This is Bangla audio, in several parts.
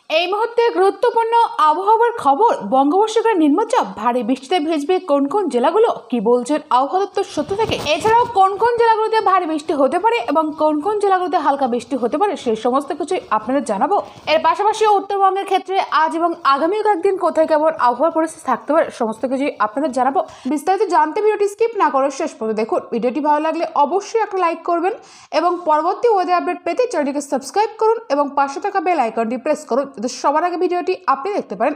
এই মুহূর্তে গুরুত্বপূর্ণ আবহাওয়ার খবর। বঙ্গোপসাগরের নিম্নচাপ ভারী বৃষ্টিতে ভিজবে কোন কোন জেলাগুলো, কি বলছেন আবহাওয়া দপ্তর সূত্র থেকে। এছাড়াও কোন কোন জেলাগুলোতে ভারী বৃষ্টি হতে পারে এবং কোন কোন জেলাগুলোতে হালকা বৃষ্টি হতে পারে সেই সমস্ত কিছুই আপনাদের জানাবো। এর পাশাপাশি উত্তরবঙ্গের ক্ষেত্রে আজ এবং আগামী কয়েকদিন কোথায় কেমন আবহাওয়ার পরিস্থিতি থাকতে পারে সমস্ত কিছুই আপনাদের জানাবো। বিস্তারিত জানতে ভিডিওটি স্কিপ না করে শেষ পর্যন্ত দেখুন। ভিডিওটি ভালো লাগলে অবশ্যই একটা লাইক করবেন এবং পরবর্তী ওয়েদার আপডেট পেতে চ্যানেলটিকে সাবস্ক্রাইব করুন এবং পাশে থাকা বেল আইকনটি প্রেস করুন যাতে সবার আগে ভিডিওটি আপনি দেখতে পারেন।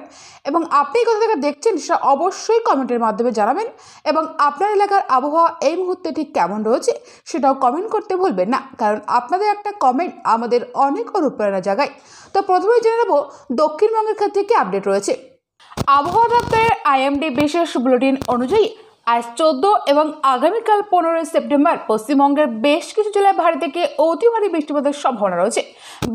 এবং আপনি কোথা থেকে দেখছেন সেটা অবশ্যই কমেন্টের মাধ্যমে জানাবেন এবং আপনার এলাকার আবহাওয়া এই মুহূর্তে ঠিক কেমন রয়েছে সেটাও কমেন্ট করতে ভুলবেন না, কারণ আপনাদের একটা কমেন্ট আমাদের অনেক অনুপ্রেরণা জাগায়। তো প্রথমেই জেনে নেব দক্ষিণবঙ্গের ক্ষেত্রে কি আপডেট রয়েছে। আবহাওয়া দপ্তরের আইএমডি বিশেষ বুলেটিন অনুযায়ী আজ 14 এবং আগামীকাল 15 সেপ্টেম্বর পশ্চিমবঙ্গের বেশ কিছু জেলায় ভারী থেকে অতি ভারী বৃষ্টিপাতের সম্ভাবনা রয়েছে।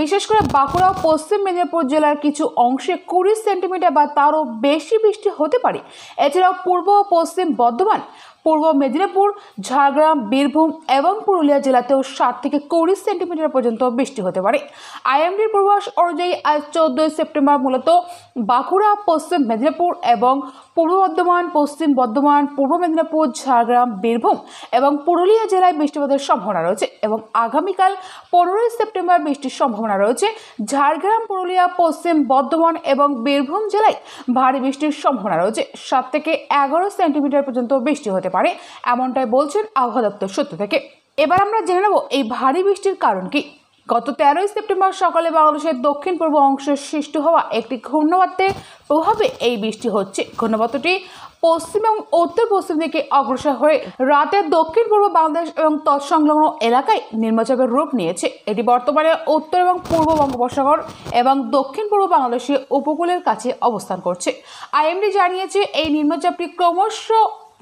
বিশেষ করে বাঁকুড়া ও পশ্চিম মেদিনীপুর জেলার কিছু অংশে 20 সেন্টিমিটার বা তারও বেশি বৃষ্টি হতে পারে। এছাড়াও পূর্ব ও পশ্চিম বর্ধমান, পূর্ব মেদিনীপুর, ঝাড়গ্রাম, বীরভূম এবং পুরুলিয়া জেলাতেও 7 থেকে 20 সেন্টিমিটার পর্যন্ত বৃষ্টি হতে পারে। আইএমডির পূর্বাভাস অনুযায়ী আজ 14 সেপ্টেম্বর মূলত বাঁকুড়া, পশ্চিম মেদিনীপুর এবং পূর্ব বর্ধমান, পশ্চিম বর্ধমান, পূর্ব মেদিনীপুর, ঝাড়গ্রাম, বীরভূম এবং পুরুলিয়া জেলায় বৃষ্টিপাতের সম্ভাবনা রয়েছে। এবং আগামীকাল 15 সেপ্টেম্বর বৃষ্টির সম্ভাবনা রয়েছে ঝাড়গ্রাম, পুরুলিয়া, পশ্চিম বর্ধমান এবং বীরভূম জেলায় ভারী বৃষ্টির সম্ভাবনা রয়েছে। 7 থেকে 11 সেন্টিমিটার পর্যন্ত বৃষ্টি হতে পারে, এমনটাই বলছেন আবহাওয়া দপ্তর সূত্র থেকে। এবার আমরা জেনে নেব এই ভারী বৃষ্টির কারণ কি। গত 13 সেপ্টেম্বর সকালে বাংলাদেশের দক্ষিণ পূর্ব অংশে সৃষ্টি হওয়া একটি ঘূর্ণাবর্তের প্রভাবে এই বৃষ্টি হচ্ছে। ঘূর্ণাবর্তটি পশ্চিম এবং উত্তর পশ্চিম দিকে অগ্রসর হয়ে রাতে দক্ষিণ পূর্ব বাংলাদেশ এবং তৎসংলগ্ন এলাকায় নিম্নচাপের রূপ নিয়েছে। এটি বর্তমানে উত্তর এবং পূর্ব বঙ্গোপসাগর এবং দক্ষিণ পূর্ব বাংলাদেশের উপকূলের কাছে অবস্থান করছে। আইএমডি জানিয়েছে এই নিম্নচাপটি ক্রমশ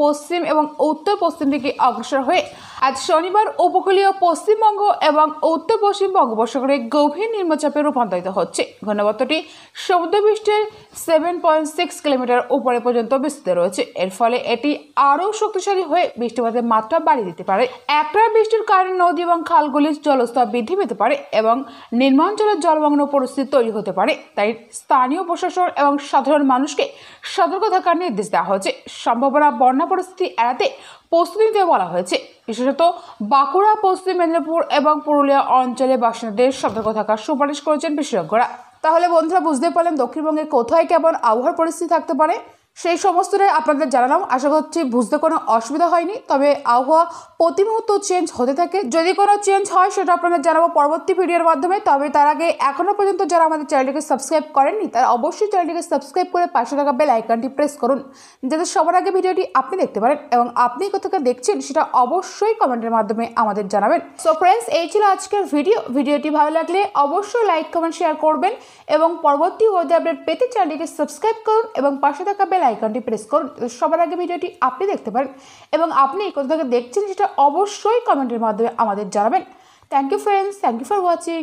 পশ্চিম এবং উত্তর পশ্চিম দিকে অগ্রসর হয়ে আজ শনিবার উপকূলীয় পশ্চিমবঙ্গ এবং উত্তর পশ্চিম বঙ্গোপসাগরে গভীর নিম্নচাপে রূপান্তরিত হচ্ছে। ঘূর্ণাবর্তটি সমুদ্রপৃষ্ঠের 7.6 কিলোমিটার উপরে পর্যন্ত বিস্তৃত রয়েছে। এর ফলে এটি আরও শক্তিশালী হয়ে বৃষ্টিপাতের মাত্রা বাড়িয়ে দিতে পারে। একটানা বৃষ্টির কারণে নদী এবং খালগুলির জলস্তর বৃদ্ধি পেতে পারে এবং নিম্নাঞ্চলের জলমগ্ন পরিস্থিতি তৈরি হতে পারে। তাই স্থানীয় প্রশাসন এবং সাধারণ মানুষকে সতর্ক থাকার নির্দেশ দেওয়া হয়েছে। সম্ভাবনা বন্যা পরিস্থিতি এড়াতে প্রস্তুতি নিতে বলা হয়েছে। বিশেষত বাঁকুড়া, পশ্চিম মেদিনীপুর এবং পুরুলিয়া অঞ্চলে বাসিন্দাদের সতর্ক থাকার সুপারিশ করেছেন বিশেষজ্ঞরা। তাহলে বন্ধুরা বুঝতে পারলেন দক্ষিণবঙ্গে কোথায় কেমন আবহাওয়ার পরিস্থিতি থাকতে পারে সেই সমস্তটাই আপনাদের জানালাম। আশা করছি বুঝতে কোনো অসুবিধা হয়নি। তবে আবহাওয়া প্রতি মুহূর্ত চেঞ্জ হতে থাকে, যদি কোনো চেঞ্জ হয় সেটা আপনাদের জানাবো পরবর্তী ভিডিওর মাধ্যমে। তবে তার আগে এখনো পর্যন্ত যারা আমাদের চ্যানেলটিকে সাবস্ক্রাইব করেননি তারা অবশ্যই চ্যানেলটিকে সাবস্ক্রাইব করে পাশে থাকা বেল আইকনটি প্রেস করুন যাতে সবার আগে ভিডিওটি আপনি দেখতে পারেন এবং আপনি কোথাও দেখছেন সেটা অবশ্যই কমেন্টের মাধ্যমে আমাদের জানাবেন। সো ফ্রেন্ডস, এই ছিল আজকের ভিডিওটি ভালো লাগলে অবশ্যই লাইক, কমেন্ট, শেয়ার করবেন এবং পরবর্তী ওয়েদার আপডেট পেতে চ্যানেলটিকে সাবস্ক্রাইব করুন এবং পাশে থাকা বেল আইকনটি প্রেস করুন সবার আগে ভিডিওটি আপনি দেখতে পারেন এবং আপনি কোথা থেকে দেখছেন সেটা অবশ্যই কমেন্টের মাধ্যমে আমাদের জানাবেন। Thank you friends, thank you for watching.